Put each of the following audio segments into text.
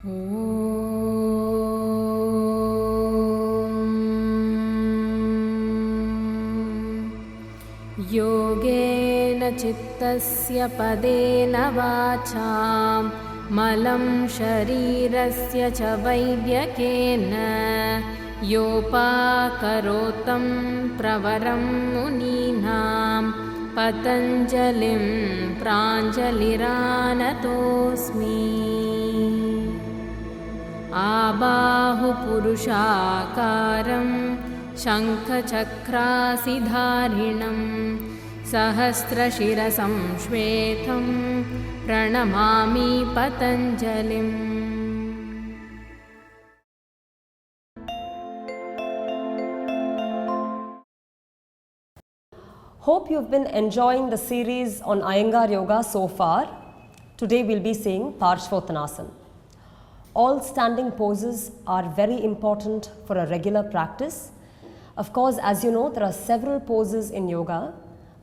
योगेन चित्तस्य पदेन वाचां मलं शरीरस्य च वैद्यकेन योपाकरोतं प्रवरं मुनीनां पतञ्जलिं प्राञ्जलिरानतोऽस्मि। आबाहुपुरुषाकारं शङ्खचक्रासिधारिणं सहस्रशिरसं श्वेतं प्रणमामि पतञ्जलिम्। Hope you've been enjoying the series on Iyengar Yoga so far. Today we'll be seeing Parsvotanasana. All standing poses are very important for a regular practice. Of course, as you know, there are several poses in yoga,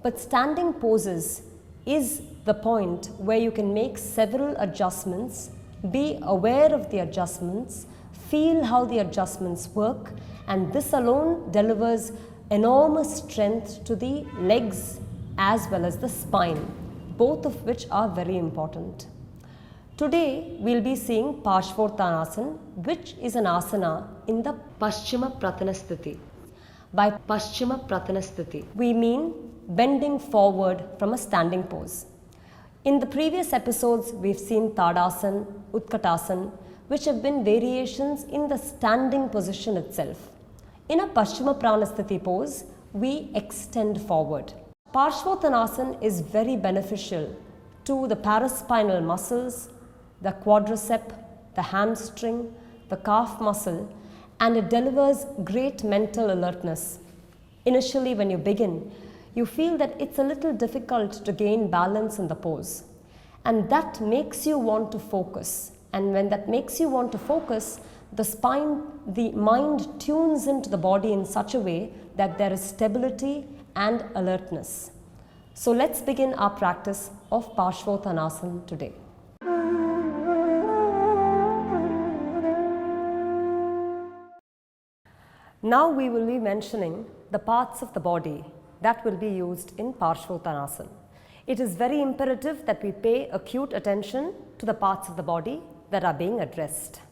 but standing poses is the point where you can make several adjustments, be aware of the adjustments, feel how the adjustments work, and this alone delivers enormous strength to the legs as well as the spine, both of which are very important. Today we'll be seeing Parsvotanasana, which is an asana in the Paschima Prathanasthiti. By Paschima Prathanasthiti, we mean bending forward from a standing pose. In the previous episodes, we've seen Tadasana, Utkatasana, which have been variations in the standing position itself. In a Paschima Pranasthiti pose, we extend forward. Parsvotanasana is very beneficial to the paraspinal muscles, the quadricep, the hamstring, the calf muscle, and it delivers great mental alertness. Initially, when you begin, you feel that it's a little difficult to gain balance in the pose, and that makes you want to focus. And when that makes you want to focus, the mind tunes into the body in such a way that there is stability and alertness. So let's begin our practice of Parsvotanasana today. Now we will be mentioning the parts of the body that will be used in Parsvotanasana. It is very imperative that we pay acute attention to the parts of the body that are being addressed.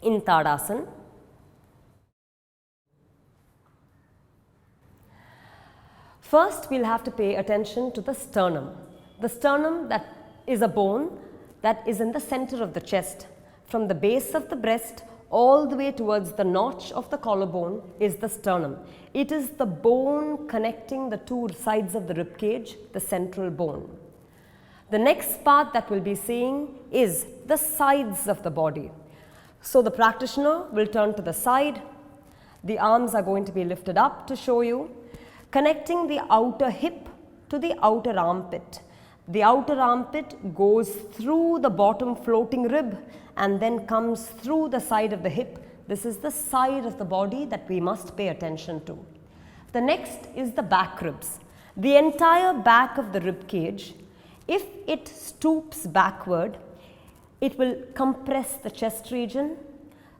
In Tadasana, first we'll have to pay attention to the sternum. The sternum, that is a bone that is in the center of the chest. From the base of the breast all the way towards the notch of the collarbone is the sternum. It is the bone connecting the two sides of the rib cage, the central bone. The next part that we'll be seeing is the sides of the body. So the practitioner will turn to the side. The arms are going to be lifted up to show you, connecting the outer hip to the outer armpit. The outer armpit goes through the bottom floating rib and then comes through the side of the hip. This is the side of the body that we must pay attention to. The next is the back ribs. The entire back of the rib cage, if it stoops backward, it will compress the chest region.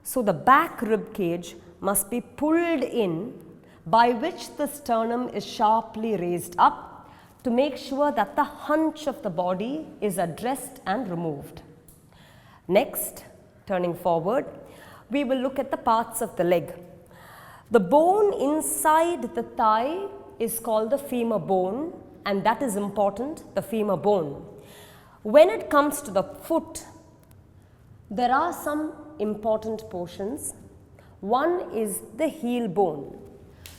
So the back rib cage must be pulled in, by which the sternum is sharply raised up to make sure that the hunch of the body is addressed and removed. Next, turning forward, we will look at the parts of the leg. The bone inside the thigh is called the femur bone, and that is important, the femur bone. When it comes to the foot, there are some important portions. One is the heel bone.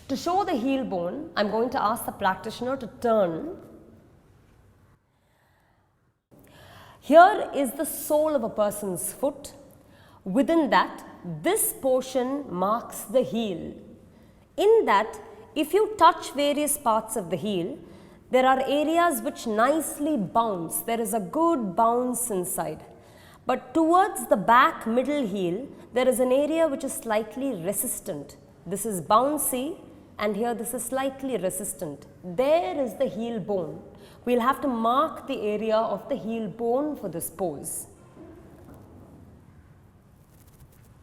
To show the heel bone, I'm going to ask the practitioner to turn. Here is the sole of a person's foot. Within that, this portion marks the heel. In that, if you touch various parts of the heel, there are areas which nicely bounce. There is a good bounce inside. But towards the back middle heel, there is an area which is slightly resistant. This is bouncy, and here this is slightly resistant. There is the heel bone. We'll have to mark the area of the heel bone for this pose.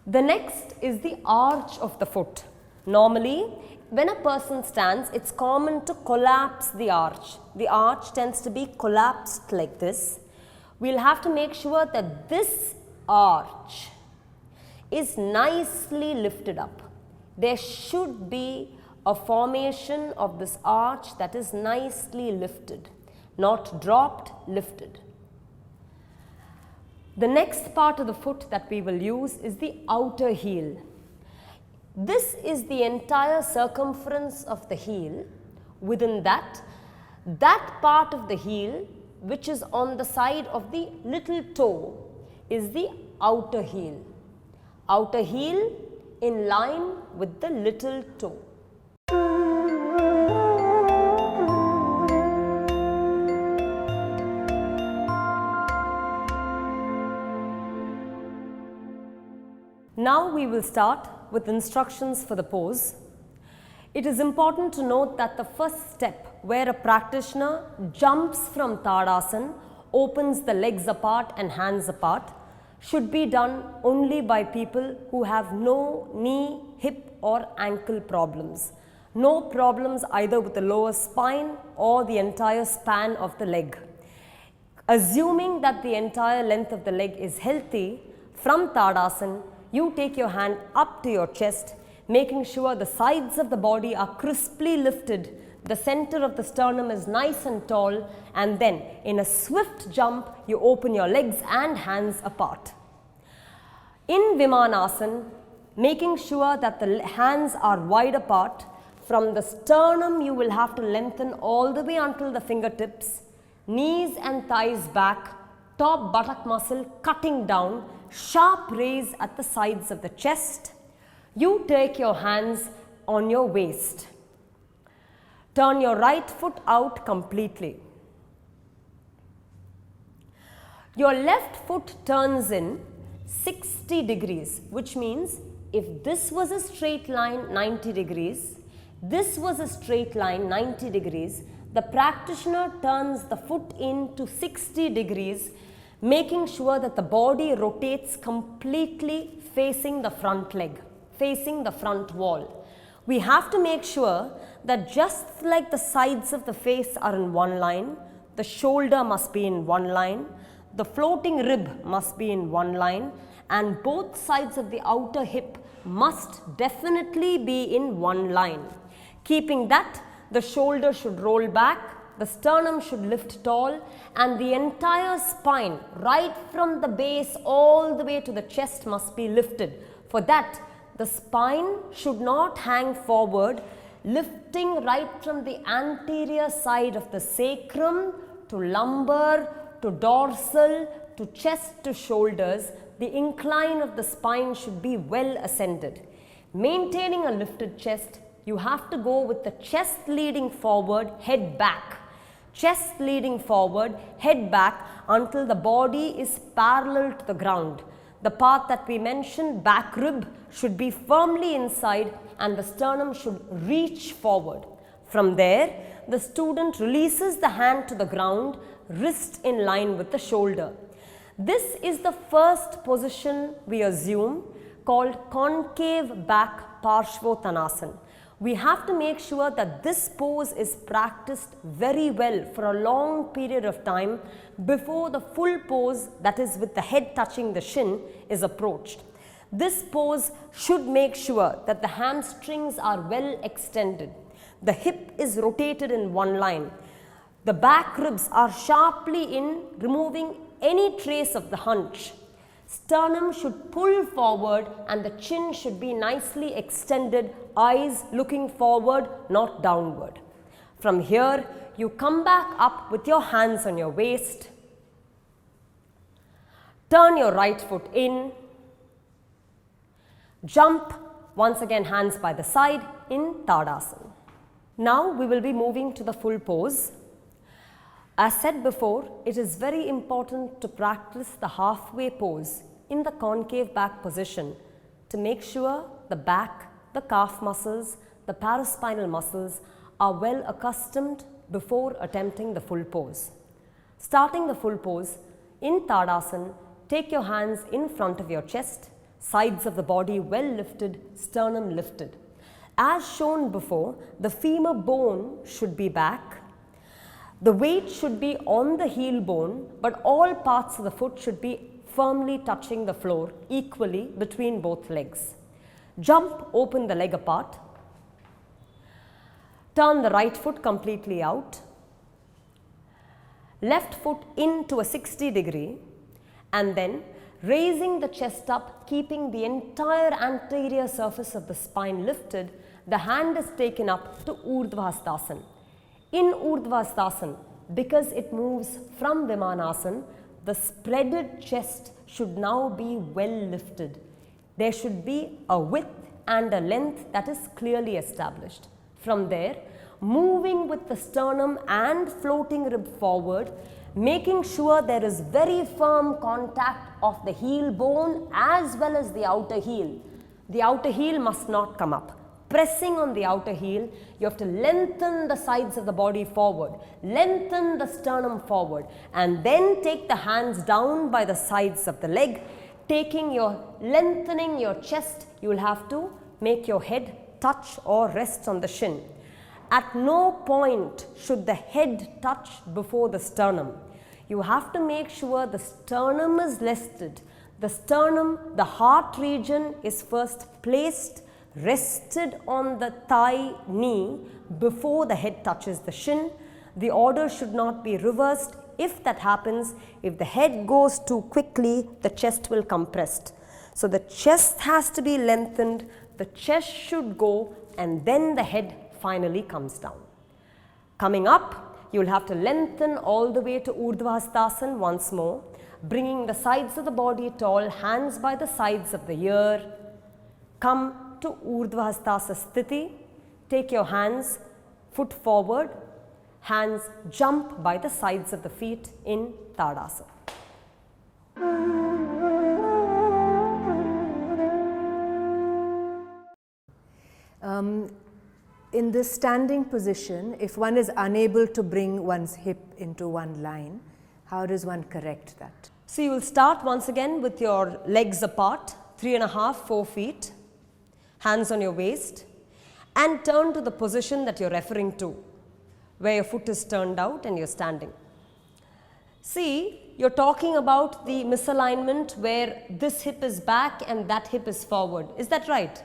The next is the arch of the foot. Normally, when a person stands, it's common to collapse the arch. The arch tends to be collapsed like this. We'll have to make sure that this arch is nicely lifted up. There should be a formation of this arch that is nicely lifted, not dropped, lifted. The next part of the foot that we will use is the outer heel. This is the entire circumference of the heel. Within that part of the heel which is on the side of the little toe is the outer heel. Outer heel in line with the little toe. Now we will start with instructions for the pose. It is important to note that the first step where a practitioner jumps from Tadasana, opens the legs apart and hands apart, should be done only by people who have no knee, hip or ankle problems. No problems either with the lower spine or the entire span of the leg. Assuming that the entire length of the leg is healthy, from Tadasana, you take your hand up to your chest, making sure the sides of the body are crisply lifted, the center of the sternum is nice and tall, and then in a swift jump, you open your legs and hands apart. In Vimanasana, making sure that the hands are wide apart, from the sternum you will have to lengthen all the way until the fingertips, knees and thighs back, top buttock muscle cutting down, sharp raise at the sides of the chest. You take your hands on your waist. Turn your right foot out completely. Your left foot turns in 60 degrees, which means if this was a straight line 90 degrees, this was a straight line 90 degrees, the practitioner turns the foot in to 60 degrees, making sure that the body rotates completely facing the front leg, facing the front wall. We have to make sure that just like the sides of the face are in one line, the shoulder must be in one line, the floating rib must be in one line, and both sides of the outer hip must definitely be in one line. Keeping that, the shoulder should roll back, the sternum should lift tall, and the entire spine, right from the base all the way to the chest, must be lifted. For that, the spine should not hang forward, lifting right from the anterior side of the sacrum to lumbar, to dorsal, to chest to shoulders. The incline of the spine should be well ascended. Maintaining a lifted chest, you have to go with the chest leading forward, head back. Chest leading forward, head back until the body is parallel to the ground. The part that we mentioned, back rib, should be firmly inside and the sternum should reach forward. From there, the student releases the hand to the ground, wrist in line with the shoulder. This is the first position we assume, called concave back Parsvotanasana. We have to make sure that this pose is practiced very well for a long period of time before the full pose, that is with the head touching the shin, is approached. This pose should make sure that the hamstrings are well extended. The hip is rotated in one line. The back ribs are sharply in, removing any trace of the hunch. Sternum should pull forward and the chin should be nicely extended, eyes looking forward, not downward. From here, you come back up with your hands on your waist. Turn your right foot in. Jump, once again hands by the side in Tadasana. Now we will be moving to the full pose. As said before, it is very important to practice the halfway pose in the concave back position to make sure the back, the calf muscles, the paraspinal muscles are well accustomed before attempting the full pose. Starting the full pose, in Tadasana, take your hands in front of your chest, sides of the body well lifted, sternum lifted. As shown before, the femur bone should be back. The weight should be on the heel bone, but all parts of the foot should be firmly touching the floor equally between both legs. Jump, open the leg apart. Turn the right foot completely out. Left foot into a 60 degree, and then raising the chest up, keeping the entire anterior surface of the spine lifted, the hand is taken up to Urdhva. In Urdhva, because it moves from Vimanasana, the spreaded chest should now be well lifted. There should be a width and a length that is clearly established. From there, moving with the sternum and floating rib forward, making sure there is very firm contact of the heel bone as well as the outer heel. The outer heel must not come up. Pressing on the outer heel, you have to lengthen the sides of the body forward, lengthen the sternum forward, and then take the hands down by the sides of the leg. Lengthening your chest, you will have to make your head touch or rest on the shin. At no point should the head touch before the sternum. You have to make sure the sternum is lifted. The sternum, the heart region is first placed, rested on the thigh knee before the head touches the shin. The order should not be reversed. If that happens, if the head goes too quickly, the chest will compress. So the chest has to be lengthened, the chest should go, and then the head finally comes down. Coming up, you will have to lengthen all the way to Urdhva once more, bringing the sides of the body tall, hands by the sides of the ear. Come to Urdhva Sthiti. Take your hands, foot forward, hands jump by the sides of the feet in Tadasana. In this standing position, if one is unable to bring one's hip into one line, how does one correct that? So you will start once again with your legs apart, 3.5, 4 feet, hands on your waist, and turn to the position that you're referring to, where your foot is turned out and you're standing. See, you're talking about the misalignment where this hip is back and that hip is forward. Is that right?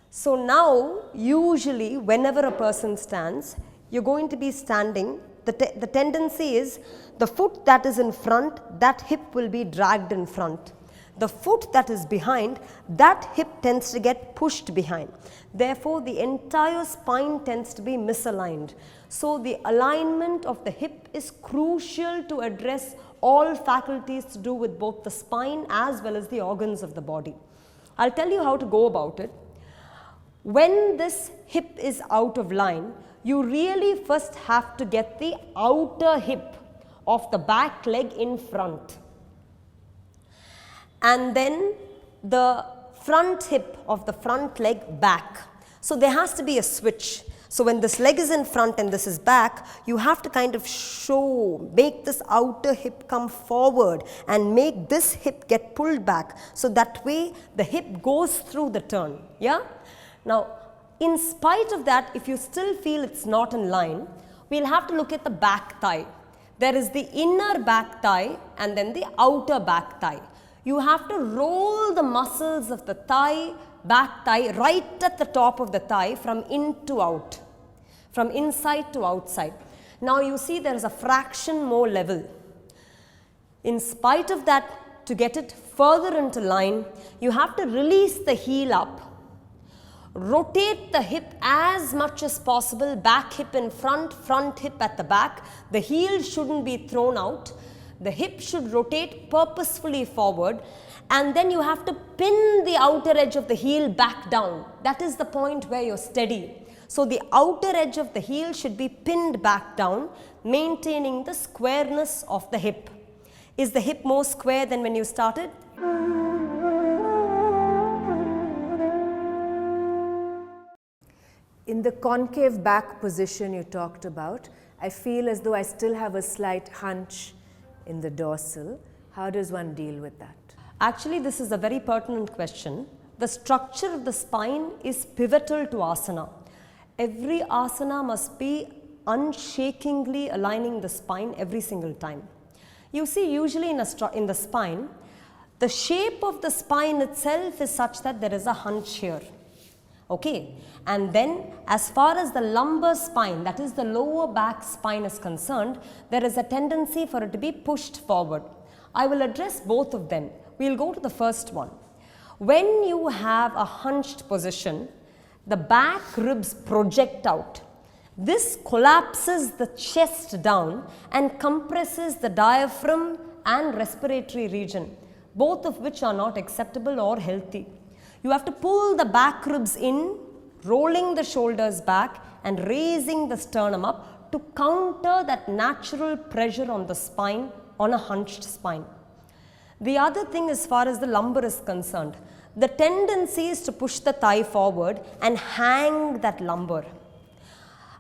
So now, usually whenever a person stands, you're going to be standing. The tendency is the foot that is in front, that hip will be dragged in front. The foot that is behind, that hip tends to get pushed behind. Therefore, the entire spine tends to be misaligned. So the alignment of the hip is crucial to address all faculties to do with both the spine as well as the organs of the body. I'll tell you how to go about it. When this hip is out of line, you really first have to get the outer hip of the back leg in front, and then the front hip of the front leg back. So there has to be a switch. So when this leg is in front and this is back, you have to kind of make this outer hip come forward and make this hip get pulled back. So that way the hip goes through the turn. Yeah? Now, in spite of that, if you still feel it's not in line, we'll have to look at the back thigh. There is the inner back thigh and then the outer back thigh. You have to roll the muscles of the thigh, back thigh, right at the top of the thigh from in to out, from inside to outside. Now you see there is a fraction more level. In spite of that, to get it further into line, you have to release the heel up, rotate the hip as much as possible, back hip in front, front hip at the back. The heel shouldn't be thrown out. The hip should rotate purposefully forward, and then you have to pin the outer edge of the heel back down. That is the point where you're steady. So the outer edge of the heel should be pinned back down, maintaining the squareness of the hip. Is the hip more square than when you started? In the concave back position you talked about, I feel as though I still have a slight hunch in the dorsal. How does one deal with that? Actually, this is a very pertinent question. The structure of the spine is pivotal to asana. Every asana must be unshakingly aligning the spine every single time. You see, usually in the spine, the shape of the spine itself is such that there is a hunch here. Okay, and then as far as the lumbar spine, that is the lower back spine is concerned, there is a tendency for it to be pushed forward. I will address both of them. We will go to the first one. When you have a hunched position, the back ribs project out. This collapses the chest down and compresses the diaphragm and respiratory region, both of which are not acceptable or healthy. You have to pull the back ribs in, rolling the shoulders back and raising the sternum up to counter that natural pressure on the spine on a hunched spine. The other thing as far as the lumbar is concerned, the tendency is to push the thigh forward and hang that lumbar.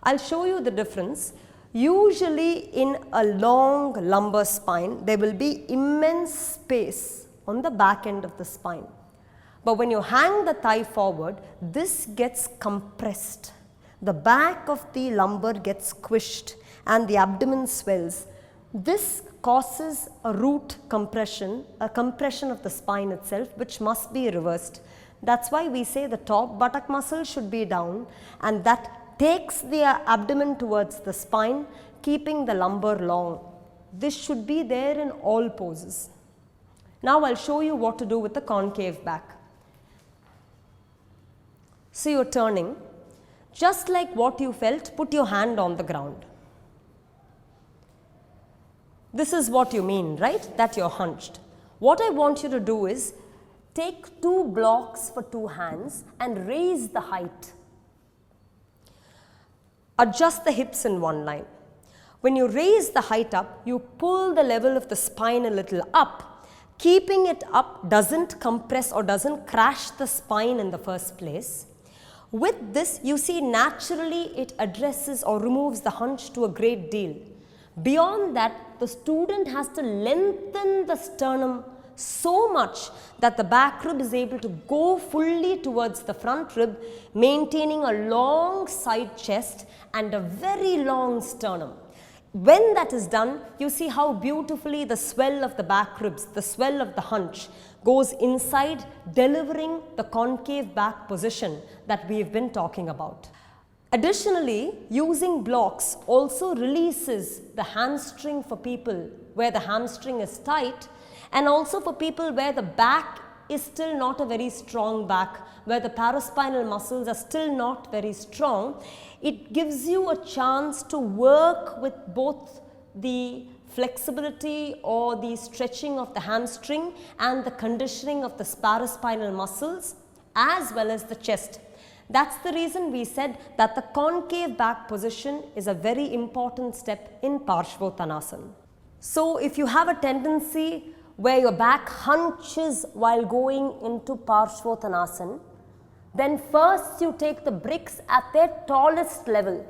I'll show you the difference. Usually in a long lumbar spine, there will be immense space on the back end of the spine. But when you hang the thigh forward, this gets compressed. The back of the lumbar gets squished and the abdomen swells. This causes a root compression, a compression of the spine itself, which must be reversed. That's why we say the top buttock muscle should be down, and that takes the abdomen towards the spine, keeping the lumbar long. This should be there in all poses. Now I'll show you what to do with the concave back. So you're turning, just like what you felt, put your hand on the ground. This is what you mean, right? That you're hunched. What I want you to do is take 2 blocks for 2 hands and raise the height. Adjust the hips in one line. When you raise the height up, you pull the level of the spine a little up. Keeping it up doesn't compress or doesn't crash the spine in the first place. With this, you see, naturally it addresses or removes the hunch to a great deal. Beyond that, the student has to lengthen the sternum so much that the back rib is able to go fully towards the front rib, maintaining a long side chest and a very long sternum. When that is done, you see how beautifully the swell of the back ribs, the swell of the hunch, goes inside, delivering the concave back position that we have been talking about. Additionally, using blocks also releases the hamstring for people where the hamstring is tight, and also for people where the back is still not a very strong back, where the paraspinal muscles are still not very strong. It gives you a chance to work with both the flexibility or the stretching of the hamstring and the conditioning of the paraspinal muscles as well as the chest. That's the reason we said that the concave back position is a very important step in Parsvotanasana. So if you have a tendency where your back hunches while going into Parsvotanasana, then first you take the bricks at their tallest level.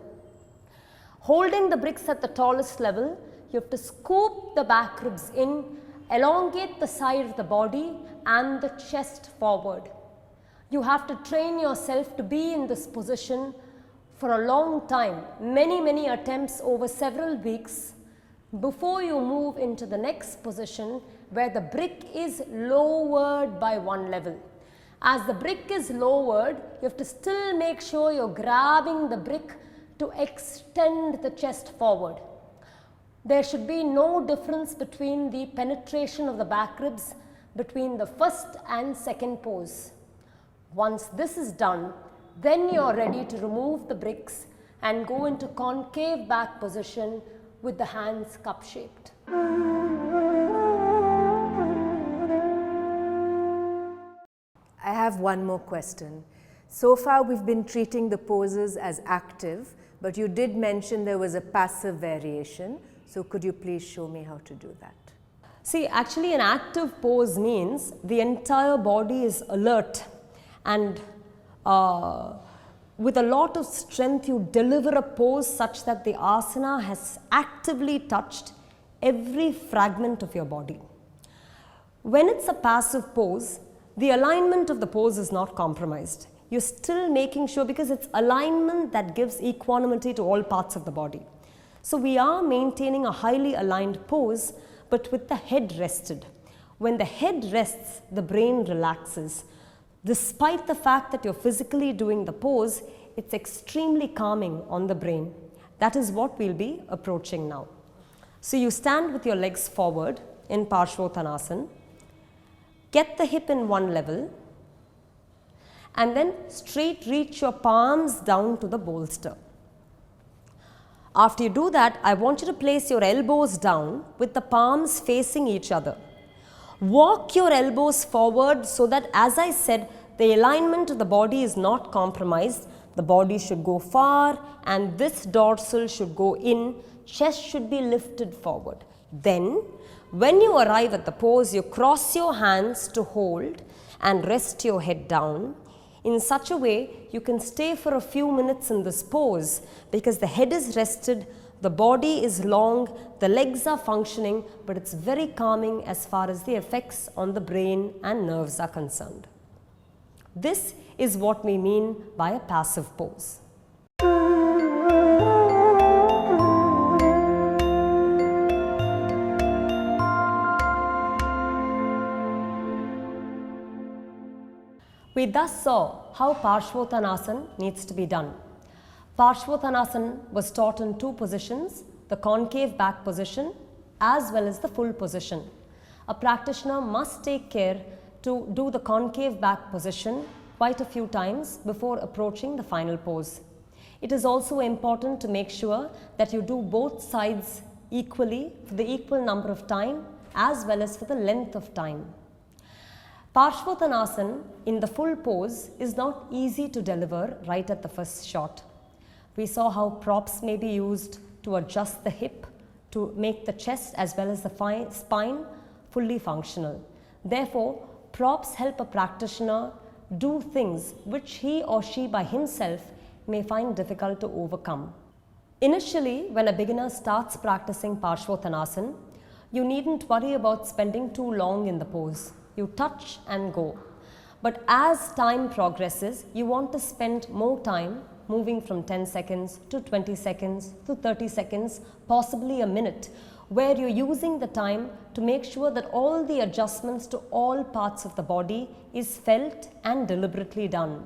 Holding the bricks at the tallest level, you have to scoop the back ribs in, elongate the side of the body and the chest forward. You have to train yourself to be in this position for a long time, many attempts over several weeks before you move into the next position where the brick is lowered by 1 level. As the brick is lowered, you have to still make sure you're grabbing the brick to extend the chest forward. There should be no difference between the penetration of the back ribs between the first and second pose. Once this is done, then you are ready to remove the bricks and go into concave back position with the hands cup shaped. I have one more question. So far we've been treating the poses as active, but you did mention there was a passive variation. So could you please show me how to do that? See, actually an active pose means the entire body is alert and with a lot of strength you deliver a pose such that the asana has actively touched every fragment of your body. When it's a passive pose, the alignment of the pose is not compromised. You're still making sure, because it's alignment that gives equanimity to all parts of the body. So we are maintaining a highly aligned pose, but with the head rested. When the head rests, the brain relaxes. Despite the fact that you're physically doing the pose, it's extremely calming on the brain. That is what we'll be approaching now. So you stand with your legs forward in Parsvotanasana. Get the hip in one level, and then straight reach your palms down to the bolster. After you do that, I want you to place your elbows down with the palms facing each other. Walk your elbows forward so that, as I said, the alignment of the body is not compromised. The body should go far and this dorsal should go in. Chest should be lifted forward. Then, when you arrive at the pose, you cross your hands to hold and rest your head down. In such a way, you can stay for a few minutes in this pose because the head is rested, the body is long, the legs are functioning, but it's very calming as far as the effects on the brain and nerves are concerned. This is what we mean by a passive pose. We thus saw how Parsvotanasana needs to be done. Parsvotanasana was taught in two positions, the concave back position as well as the full position. A practitioner must take care to do the concave back position quite a few times before approaching the final pose. It is also important to make sure that you do both sides equally for the equal number of time as well as for the length of time. Parsvotanasana in the full pose is not easy to deliver right at the first shot. We saw how props may be used to adjust the hip to make the chest as well as the spine fully functional. Therefore, props help a practitioner do things which he or she by himself may find difficult to overcome. Initially, when a beginner starts practicing Parsvotanasana, you needn't worry about spending too long in the pose. You touch and go. But as time progresses, you want to spend more time moving from 10 seconds to 20 seconds to 30 seconds, possibly a minute, where you're using the time to make sure that all the adjustments to all parts of the body is felt and deliberately done.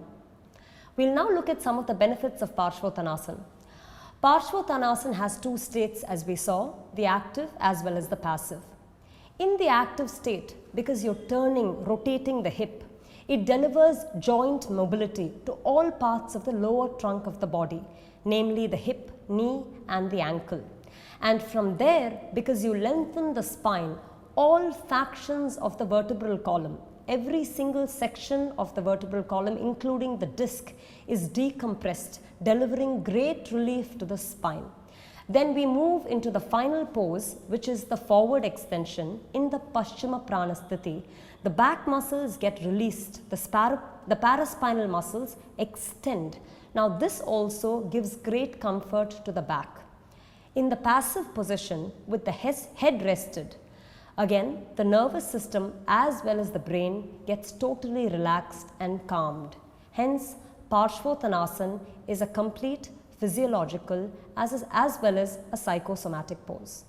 We'll now look at some of the benefits of Parsvotanasana. Parsvotanasana has two states, as we saw, the active as well as the passive. In the active state, because you're turning, rotating the hip, it delivers joint mobility to all parts of the lower trunk of the body, namely the hip, knee and the ankle. And from there, because you lengthen the spine, all factions of the vertebral column, every single section of the vertebral column, including the disc, is decompressed, delivering great relief to the spine. Then we move into the final pose, which is the forward extension in the Paschima Pranasthiti. The back muscles get released, the paraspinal muscles extend. Now this also gives great comfort to the back. In the passive position with the head rested, again the nervous system as well as the brain gets totally relaxed and calmed. Hence, Parsvotanasana is a complete physiological as well as a psychosomatic pose.